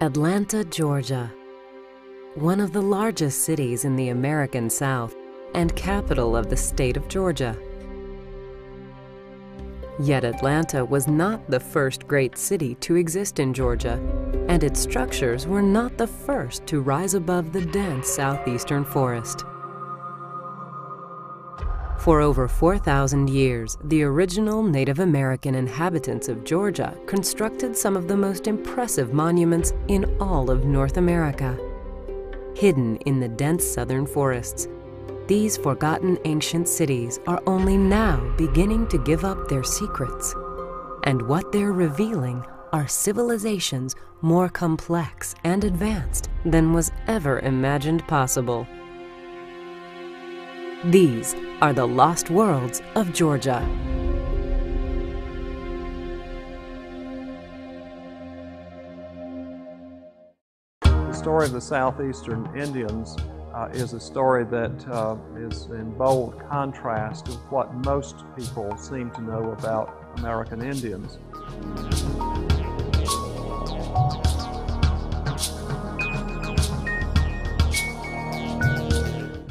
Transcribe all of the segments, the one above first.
Atlanta, Georgia, one of the largest cities in the American South and capital of the state of Georgia. Yet Atlanta was not the first great city to exist in Georgia, and its structures were not the first to rise above the dense southeastern forest. For over 4,000 years, the original Native American inhabitants of Georgia constructed some of the most impressive monuments in all of North America. Hidden in the dense southern forests, these forgotten ancient cities are only now beginning to give up their secrets. And what they're revealing are civilizations more complex and advanced than was ever imagined possible. These are the lost worlds of Georgia. The story of the Southeastern Indians is a story that is in bold contrast to what most people seem to know about American Indians.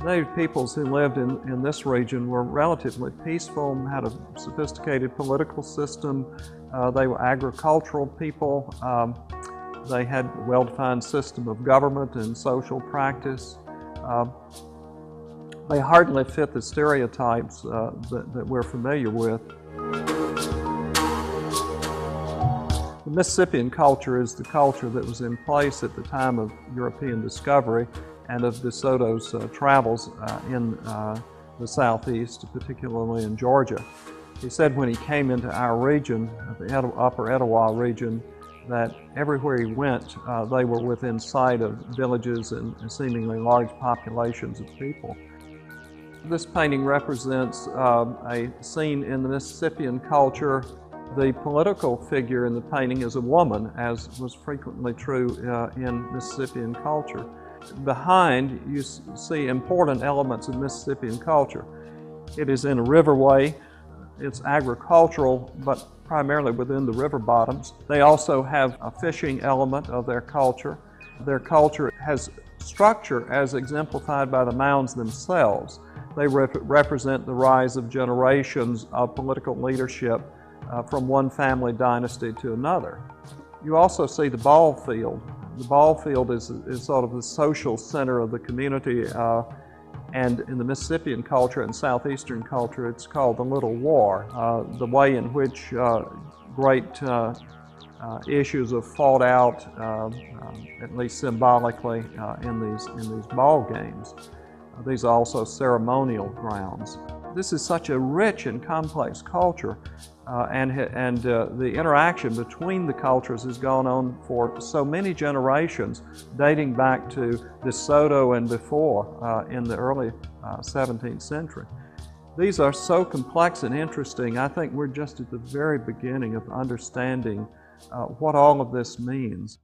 Native peoples who lived in this region were relatively peaceful, had a sophisticated political system. They were agricultural people. They had a well-defined system of government and social practice. They hardly fit the stereotypes that we're familiar with. The Mississippian culture is the culture that was in place at the time of European discovery and of De Soto's travels in the Southeast, particularly in Georgia. He said when he came into our region, the Upper Etowah region, that everywhere he went, they were within sight of villages and seemingly large populations of people. This painting represents a scene in the Mississippian culture. The political figure in the painting is a woman, as was frequently true in Mississippian culture. Behind, you see important elements of Mississippian culture. It is in a riverway. It's agricultural, but primarily within the river bottoms. They also have a fishing element of their culture. Their culture has structure as exemplified by the mounds themselves. They represent the rise of generations of political leadership from one family dynasty to another. You also see the ball field. The ball field is sort of the social center of the community, and in the Mississippian culture and Southeastern culture, it's called the Little War, the way in which great issues are fought out, at least symbolically, in these ball games. These are also ceremonial grounds. This is such a rich and complex culture, and the interaction between the cultures has gone on for so many generations, dating back to De Soto and before in the early 17th century. These are so complex and interesting. I think we're just at the very beginning of understanding what all of this means.